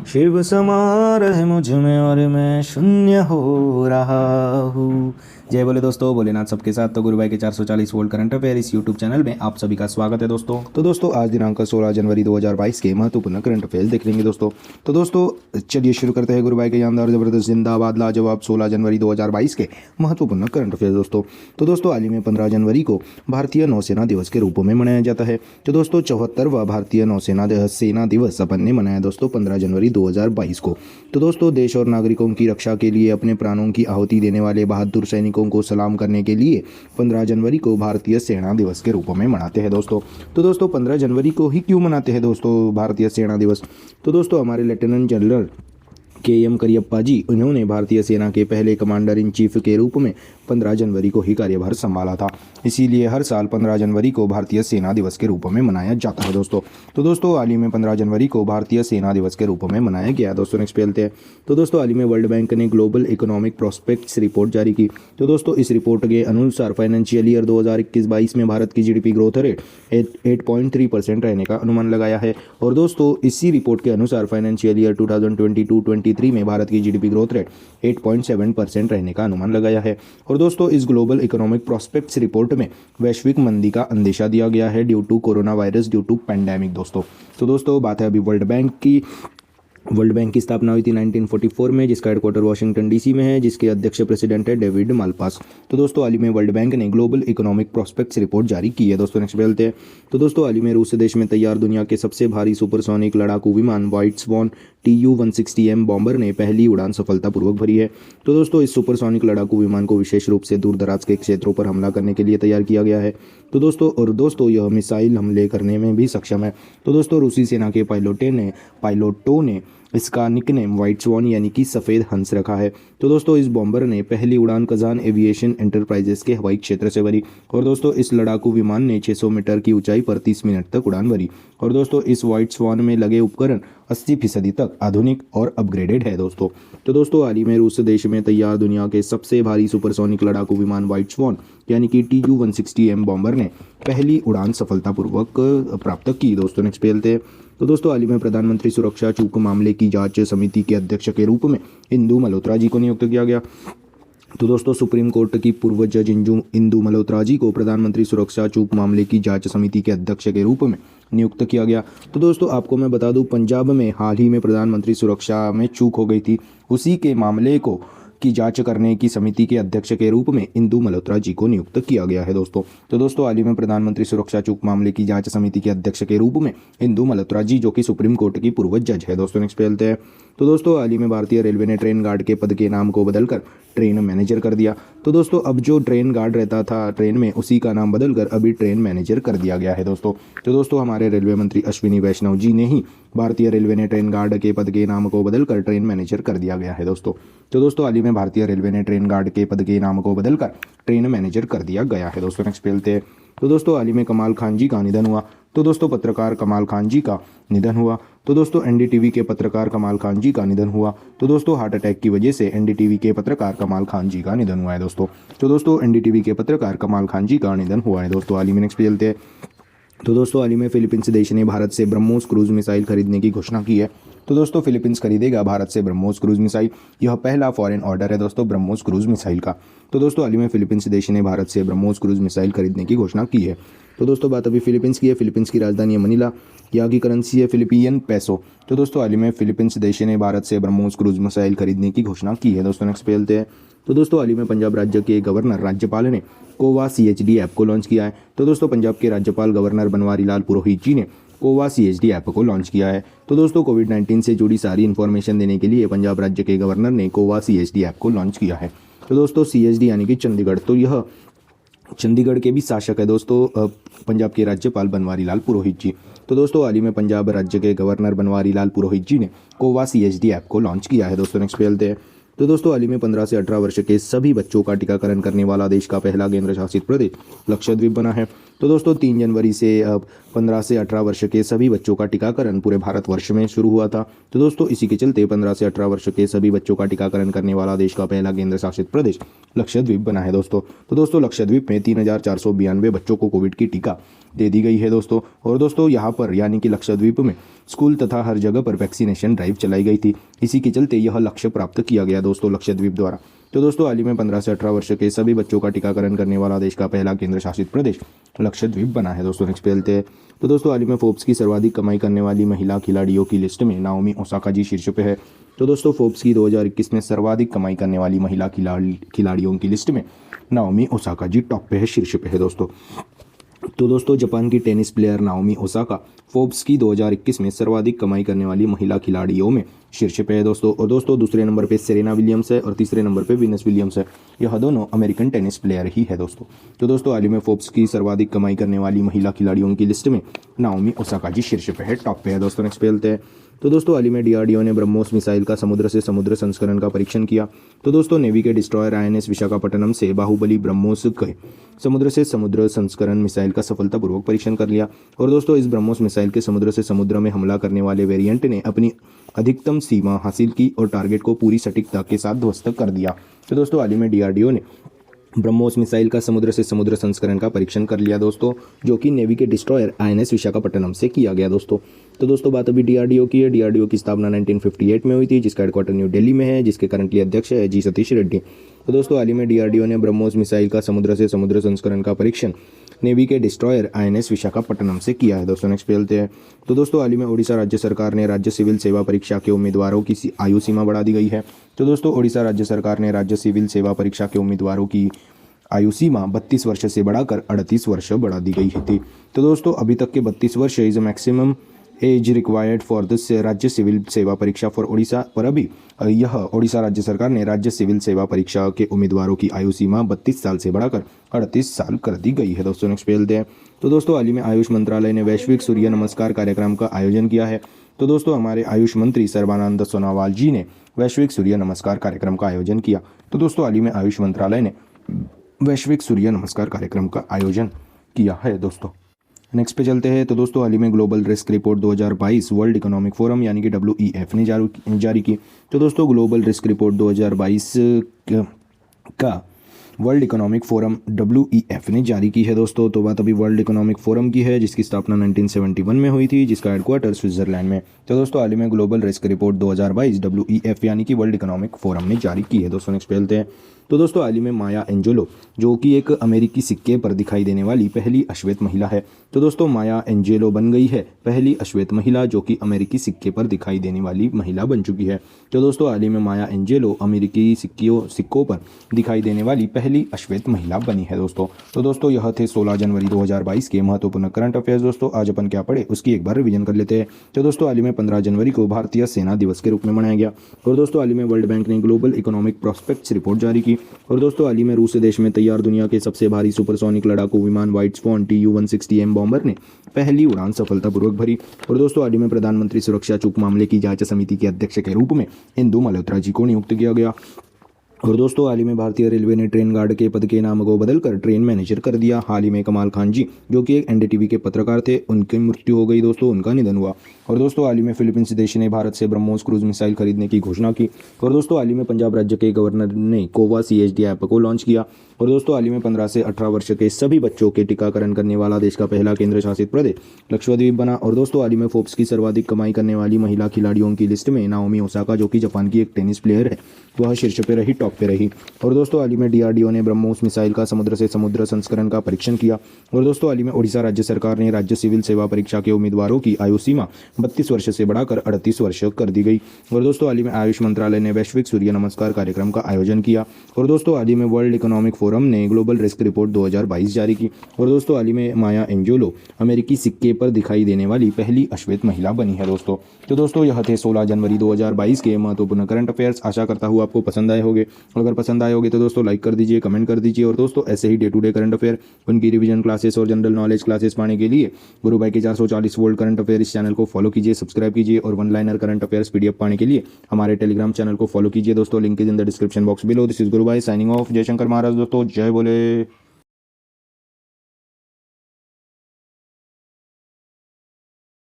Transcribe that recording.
शिव समा रहे मुझ में और मैं शून्य हो रहा हूँ। जय बोले दोस्तों, भोलेनाथ सबके साथ। तो गुरु भाई के 440 वोल्ट करंट अफेयर इस यूट्यूब चैनल में आप सभी का स्वागत है दोस्तों। तो दोस्तों आज दिनांक 16 जनवरी 2022 के महत्वपूर्ण करंट अफेयर देख लेंगे दोस्तों। तो दोस्तों चलिए शुरू करते हैं गुरु भाई के शानदार जबरदस्त जिंदाबाद लाजवाब 16 जनवरी 2022 के महत्वपूर्ण करंट अफेयर दोस्तों। तो दोस्तों हाल ही में 15 जनवरी को भारतीय नौसेना दिवस के रूप में मनाया जाता है। तो दोस्तों 74वां भारतीय नौसेना सेना दिवस अपन ने मनाया दोस्तों 15 जनवरी 2022 को। तो दोस्तों देश और नागरिकों की रक्षा के लिए अपने प्राणों की आहुति देने वाले बहादुर सैनिकों को सलाम करने के लिए 15 जनवरी को भारतीय सेना दिवस के रूप में मनाते हैं दोस्तों। तो दोस्तों 15 जनवरी को ही क्यों मनाते हैं दोस्तों भारतीय सेना दिवस? तो दोस्तों हमारे लेफ्टिनेंट जनरल के.एम. करियप्पा जी, उन्होंने भारतीय सेना के पहले कमांडर इन चीफ के रूप में 15 जनवरी को ही कार्यभार संभाला था। इसीलिए हर साल 15 जनवरी को भारतीय सेना दिवस के रूप में मनाया जाता है दोस्तों। तो दोस्तों हाल ही में 15 जनवरी को भारतीय सेना दिवस के रूप में मनाया गया दोस्तों। नेक्स्ट पे चलते हैं। तो दोस्तों हाल ही में वर्ल्ड बैंक ने ग्लोबल इकोनॉमिक प्रोस्पेक्ट्स रिपोर्ट जारी की। तो दोस्तों इस रिपोर्ट के अनुसार फाइनेंशियल ईयर 2021-22 में भारत की जीडीपी ग्रोथ रेट 8.3% रहने का अनुमान लगाया है। और दोस्तों इसी रिपोर्ट के अनुसार फाइनेंशियल ईयर 2022-23 में भारत की जीडीपी ग्रोथ रेट 8.7% रहने का अनुमान लगाया है। और दोस्तों इस ग्लोबल इकोनॉमिक प्रोस्पेक्ट्स रिपोर्ट में वैश्विक मंदी का अंदेशा दिया गया है due to corona virus, due to pandemic दोस्तों। तो दोस्तों बात है अभी वर्ल्ड बैंक की स्थापना हुई थी 1944 में, जिसका हेडक्वार्टर वाशिंगटन डीसी में है, जिसके अध्यक्ष प्रेसिडेंट है डेविड मालपास। तो दोस्तों हाल ही में वर्ल्ड बैंक ने ग्लोबल इकोनॉमिक प्रोस्पेक्ट्स रिपोर्ट जारी की है दोस्तों। नेक्स्ट पे चलते हैं। तो दोस्तों हाल ही में रूस देश में तैयार दुनिया के सबसे भारी सुपरसोनिक लड़ाकू विमान व्हाइट स्वॉन TU-160M बॉम्बर ने पहली उड़ान सफलतापूर्वक भरी है। तो दोस्तों इस सुपरसोनिक लड़ाकू विमान को विशेष रूप से दूर दराज के क्षेत्रों पर हमला करने के लिए तैयार किया गया है। तो दोस्तों यह मिसाइल हमले करने में भी सक्षम है। तो दोस्तों रूसी सेना के पायलटों ने इसका निकनेम व्हाइट स्वॉन यानी कि सफ़ेद हंस रखा है। तो दोस्तों इस बॉम्बर ने पहली उड़ान कजान एविएशन एंटरप्राइजेस के हवाई क्षेत्र से भरी। और दोस्तों इस लड़ाकू विमान ने 600 मीटर की ऊंचाई पर 30 मिनट तक उड़ान भरी। और दोस्तों इस व्हाइट स्वॉन में लगे उपकरण 80% तक आधुनिक और अपग्रेडेड है दोस्तों। तो दोस्तों हाल ही में रूस देश में तैयार दुनिया के सबसे भारी सुपरसोनिक लड़ाकू विमान व्हाइट स्वॉन यानी कि TU-160M बॉम्बर ने पहली उड़ान सफलतापूर्वक प्राप्त की दोस्तों। नेक्स्ट पे चलते हैं। तो दोस्तों हाल ही में प्रधानमंत्री सुरक्षा चूक मामले की जांच समिति के अध्यक्ष के रूप में इंदु मल्होत्रा जी को नियुक्त किया गया। तो दोस्तों सुप्रीम कोर्ट की पूर्व जज इंदु मल्होत्रा जी को प्रधानमंत्री सुरक्षा चूक मामले की जांच समिति के अध्यक्ष के रूप में नियुक्त किया गया। तो दोस्तों आपको मैं बता दूं, पंजाब में हाल ही में प्रधानमंत्री सुरक्षा में चूक हो गई थी, उसी के मामले की जांच करने की समिति के अध्यक्ष के रूप में इंदु मल्होत्रा जी को नियुक्त किया गया है दोस्तों। तो दोस्तों हाल ही में प्रधानमंत्री सुरक्षा चूक मामले की जांच समिति के अध्यक्ष के रूप में इंदु मल्होत्रा जी, जो कि सुप्रीम कोर्ट की पूर्व जज है दोस्तों। नेक्स्ट पे चलते हैं। तो दोस्तों हाल ही में भारतीय रेलवे ने ट्रेन गार्ड के पद के नाम को बदलकर ट्रेन मैनेजर कर दिया। तो दोस्तों अब जो ट्रेन गार्ड रहता था ट्रेन में, उसी का नाम बदलकर अभी ट्रेन मैनेजर कर दिया गया है दोस्तों। तो दोस्तों हमारे रेलवे मंत्री अश्विनी वैष्णव जी ने ही भारतीय रेलवे ने ट्रेन गार्ड के पद के नाम को बदलकर ट्रेन मैनेजर कर दिया गया है दोस्तों। तो दोस्तों हाल ही में भारतीय रेलवे ने ट्रेन गार्ड के पद के नाम को बदलकर ट्रेन मैनेजर कर दिया गया है दोस्तों। नेक्स्ट पे चलते हैं। तो दोस्तों हाल ही में कमाल खान जी का निधन हुआ। तो दोस्तों पत्रकार कमाल खान जी का निधन हुआ। तो दोस्तों NDTV के पत्रकार कमाल खान जी का निधन हुआ। तो दोस्तों हार्ट अटैक की वजह से NDTV के पत्रकार कमाल खान जी का निधन हुआ है दोस्तों। तो दोस्तों NDTV के पत्रकार कमाल खान जी का निधन हुआ है दोस्तों हाल ही में। नेक्स्ट पे चलते हैं। तो दोस्तों हाल ही में फिलीपींस देश ने भारत से ब्रह्मोस क्रूज मिसाइल खरीदने की घोषणा की है। तो दोस्तों फिलीपींस खरीदेगा भारत से ब्रह्मोस क्रूज मिसाइल। यह पहला फॉरेन ऑर्डर है दोस्तों ब्रह्मोस क्रूज मिसाइल का। तो दोस्तों हाल ही में फिलीपींस देश ने भारत से ब्रह्मोस क्रूज मिसाइल खरीदने की घोषणा की है। तो दोस्तों बात अभी फिलीपींस की है। फिलीपींस की राजधानी है मनीला, यहाँ की करेंसी है फिलिपियन पैसो। तो दोस्तों हाल ही में फिलीपींस देश ने भारत से ब्रह्मोस क्रूज मिसाइल खरीदने की घोषणा की है दोस्तों। नेक्स्ट पे चलते हैं। तो दोस्तों हाल ही में पंजाब राज्य के गवर्नर राज्यपाल ने कोवा CHD ऐप को लॉन्च किया है। तो दोस्तों पंजाब के राज्यपाल गवर्नर बनवारी लाल पुरोहित जी ने कोवा CHD ऐप को लॉन्च किया है। तो दोस्तों कोविड-19 से जुड़ी सारी इन्फॉर्मेशन देने के लिए पंजाब राज्य के गवर्नर ने कोवा CHD ऐप को लॉन्च किया है। तो दोस्तों CHD यानी कि चंडीगढ़, तो यह चंडीगढ़ के भी शासक है दोस्तों पंजाब के राज्यपाल बनवारी लाल पुरोहित जी। तो दोस्तों हाल ही में पंजाब राज्य के गवर्नर बनवारी लाल पुरोहित जी ने कोवा CHD ऐप को लॉन्च किया है दोस्तों। नेक्स्ट पे चलते हैं। तो दोस्तों हाल ही में 15 से 18 वर्ष के सभी बच्चों का टीकाकरण करने वाला देश का पहला केंद्र शासित प्रदेश लक्षद्वीप बना है। तो दोस्तों 3 जनवरी से अब 15 से 18 वर्ष के सभी बच्चों का टीकाकरण पूरे भारतवर्ष में शुरू हुआ था। तो दोस्तों इसी के चलते 15 से 18 वर्ष के सभी बच्चों का टीकाकरण करने वाला देश का पहला केंद्र शासित प्रदेश लक्षद्वीप बना है दोस्तों। तो दोस्तों लक्षद्वीप में 3,492 बच्चों को कोविड की टीका दे दी गई है दोस्तों। और दोस्तों यहाँ पर यानी कि लक्षद्वीप में स्कूल तथा हर जगह पर वैक्सीनेशन ड्राइव चलाई गई थी। इसी के चलते यह लक्ष्य प्राप्त किया गया दोस्तों लक्षद्वीप द्वारा। तो दोस्तों हाल ही में 15 से 18 वर्ष के सभी बच्चों का टीकाकरण करने वाला देश का पहला केंद्र शासित प्रदेश लक्षद्वीप बना है दोस्तों। नेक्स्ट पे चलते हैं। तो दोस्तों हाल ही में फोर्ब्स की सर्वाधिक कमाई करने वाली महिला खिलाड़ियों की लिस्ट में नाओमी ओसाका जी शीर्ष पे है। तो दोस्तों फोर्ब्स की 2021 में सर्वाधिक कमाई करने वाली महिला खिलाड़ियों की लिस्ट में नाओमी ओसाका जी टॉप पे है, शीर्ष पे है दोस्तों। तो दोस्तों जापान की tennis player Naomi Osaka Forbes की 2021 में सर्वाधिक कमाई करने वाली महिला खिलाड़ियों में शीर्ष पे है दोस्तों। और दोस्तों दूसरे नंबर पे सेरेना विलियम्स है और तीसरे नंबर पे वीनस विलियम्स है। यह दोनों अमेरिकन टेनिस प्लेयर ही है दोस्तों। तो दोस्तों हाल ही में फोर्ब्स की सर्वाधिक कमाई करने वाली महिला खिलाड़ियों की लिस्ट में नाओमी ओसाका जी शीर्ष पे है, टॉप पे है दोस्तों। नेक्स्ट पे चलते हैं। तो दोस्तों हाल ही में डीआरडीओ ने ब्रह्मोस मिसाइल का समुद्र से समुद्र संस्करण का परीक्षण किया। तो दोस्तों नेवी के डिस्ट्रॉयर आईएनएस विशाखापट्टनम से बाहुबली ब्रह्मोस के समुद्र से समुद्र संस्करण मिसाइल का सफलतापूर्वक परीक्षण कर लिया। और दोस्तों इस ब्रह्मोस मिसाइल के समुद्र से समुद्र में हमला करने वाले वेरिएंट ने अपनी अधिकतम सीमा हासिल की और टारगेट को पूरी सटीकता के साथ ध्वस्त कर दिया। तो दोस्तों हाल ही में डीआरडीओ ने ब्रह्मोस मिसाइल का समुद्र से समुद्र संस्करण का परीक्षण कर लिया दोस्तों, जो कि नेवी के डिस्ट्रॉयर आईएनएस विशाखापट्टनम से किया गया दोस्तों। तो दोस्तों बात अभी डीआरडीओ की है। डीआरडीओ की स्थापना 1958 में हुई थी, जिसका हेडक्वार्टर न्यू दिल्ली में है, जिसके करंटली अध्यक्ष है जी सतीश रेड्डी। तो दोस्तों हाल ही में डीआरडीओ ने ब्रह्मोस मिसाइल का समुद्र से समुद्र संस्करण का परीक्षण नेवी के डिस्ट्रॉयर आईएनएस विशाखापट्टनम से किया है दोस्तों। नेक्स्ट पे चलते हैं। तो दोस्तों हाल ही में ओडिशा राज्य सरकार ने राज्य सिविल सेवा परीक्षा के उम्मीदवारों की आयु सीमा बढ़ा दी गई है। तो दोस्तों ओडिशा राज्य सरकार ने राज्य सिविल सेवा परीक्षा के उम्मीदवारों की आयु सीमा 32 वर्ष से बढ़ाकर 38 वर्ष बढ़ा दी गई थी। तो दोस्तों अभी तक के 32 वर्ष is maximum age required for this राज्य सिविल सेवा परीक्षा फॉर ओडिशा, पर अभी यह ओडिशा राज्य सरकार ने राज्य सिविल सेवा परीक्षा के उम्मीदवारों की आयु सीमा 32 साल से बढ़ाकर 38 साल कर दी गई है दोस्तों। नेक्स्ट पे चलते हैं। तो दोस्तों हाल ही में आयुष मंत्रालय ने वैश्विक सूर्य नमस्कार कार्यक्रम का आयोजन किया है। तो दोस्तों हमारे आयुष मंत्री सर्बानंद सोनोवाल जी ने वैश्विक सूर्य नमस्कार कार्यक्रम का आयोजन किया। तो दोस्तों हाल ही में आयुष मंत्रालय ने वैश्विक सूर्य नमस्कार कार्यक्रम का आयोजन किया है दोस्तों। नेक्स्ट पे चलते हैं। तो दोस्तों हाल ही में global risk report 2022 world economic forum यानी कि WEF ने जारी की। तो दोस्तों ग्लोबल रिस्क रिपोर्ट 2022 का वर्ल्ड इकोनॉमिक फोरम WEF ने जारी की है दोस्तों। तो बात अभी वर्ल्ड इकोनॉमिक फोरम की है, जिसकी स्थापना 1971 में हुई थी, जिसका हेडक्वार्टर स्विट्जरलैंड में। तो दोस्तों हाल ही में ग्लोबल रिस्क रिपोर्ट 2022 WEF यानी कि वर्ल्ड इकोनॉमिक फोरम ने जारी की है दोस्तों। नेक्स्ट पे चलते हैं। तो दोस्तों हाल ही में माया एंजेलो, जो कि एक अमेरिकी सिक्के पर दिखाई देने वाली पहली अश्वेत महिला है। तो दोस्तों माया एंजेलो बन गई है पहली अश्वेत महिला, जो कि अमेरिकी सिक्के पर दिखाई देने वाली महिला बन चुकी है। तो दोस्तों हाल ही में माया एंजेलो अमेरिकी सिक्कों पर दिखाई देने वाली पहली अश्वेत महिला बनी है दोस्तों। तो दोस्तों यह थे 16 जनवरी 2022 के महत्वपूर्ण करंट अफेयर्स दोस्तों। आज अपन क्या पढ़े उसकी एक बार रिवीजन कर लेते हैं। तो दोस्तों हाल ही में 15 जनवरी को भारतीय सेना दिवस के रूप में मनाया गया। और दोस्तों हाल ही में वर्ल्ड बैंक ने ग्लोबल इकोनॉमिक प्रोस्पेक्ट्स रिपोर्ट जारी की। और दोस्तों हाल ही में रूस देश में तैयार दुनिया के सबसे भारी सुपरसोनिक लड़ाकू विमान व्हाइट स्वॉन TU-160M बॉम्बर ने पहली उड़ान सफलतापूर्वक भरी। और दोस्तों हाल ही में प्रधानमंत्री सुरक्षा चूक मामले की जांच समिति के अध्यक्ष के रूप में इंदु मल्होत्रा जी को नियुक्त किया गया। और दोस्तों हाल ही में भारतीय रेलवे ने ट्रेन गार्ड के पद के नाम को बदलकर ट्रेन मैनेजर कर दिया। हाल ही में कमाल खान जी, जो कि एक NDTV के पत्रकार थे, उनकी मृत्यु हो गई दोस्तों, उनका निधन हुआ। और दोस्तों हाल ही में फिलीपींस देश ने भारत से ब्रह्मोस क्रूज मिसाइल खरीदने की घोषणा की। और दोस्तों हाल ही में पंजाब राज्य के गवर्नर ने कोवा CHD ऐप को लॉन्च किया। और दोस्तों हाल ही में 15 से 18 वर्ष के सभी बच्चों के टीकाकरण करने वाला देश का पहला केंद्र शासित प्रदेश लक्षद्वीप बना। और दोस्तों हाल ही में फोर्ब्स की सर्वाधिक कमाई करने वाली महिला खिलाड़ियों की लिस्ट में नाओमी ओसाका, जो कि जापान की एक टेनिस प्लेयर है, वह शीर्ष पे रही, टॉप पे रही। और दोस्तों हाल ही में DRDO ने ब्रह्मोस मिसाइल का समुद्र से समुद्र संस्करण का परीक्षण किया। और दोस्तों हाल ही में ओडिशा राज्य सरकार ने राज्य सिविल सेवा परीक्षा के उम्मीदवारों की आयु सीमा 32 वर्ष से बढ़ाकर 38 वर्ष कर दी गई। और दोस्तों हाल ही में आयुष मंत्रालय ने वैश्विक सूर्य नमस्कार कार्यक्रम का आयोजन किया। और दोस्तों हाल ही में वर्ल्ड इकोनॉमिक फोरम ने ग्लोबल रिस्क रिपोर्ट 2022 जारी की। और दोस्तों हाल ही में माया एंजेलो अमेरिकी सिक्के पर दिखाई देने वाली पहली अश्वेत महिला बनी है दोस्तों। तो दोस्तों यह थे 16 जनवरी 2022 के महत्वपूर्ण करंट अफेयर्स। आशा करता हूँ आपको पसंद आए होंगे। अगर पसंद आए होंगे तो दोस्तों लाइक कर दीजिए, कमेंट कर दीजिए। और दोस्तों ऐसे ही day to day current affair, उनकी रिवीजन क्लासेस और जनरल नॉलेज क्लासेस पाने के लिए गुरु भाई के 440 वोल्ट करंट अफेयर इस चैनल को फॉलो कीजिए, सब्सक्राइब कीजिए। और one liner current affairs PDF पाने के लिए हमारे टेलीग्राम चैनल को फॉलो कीजिए दोस्तों। Link is in the description box below. This is गुरु भाई साइनिंग ऑफ। जय शंकर महाराज दोस्तों, जय बोले।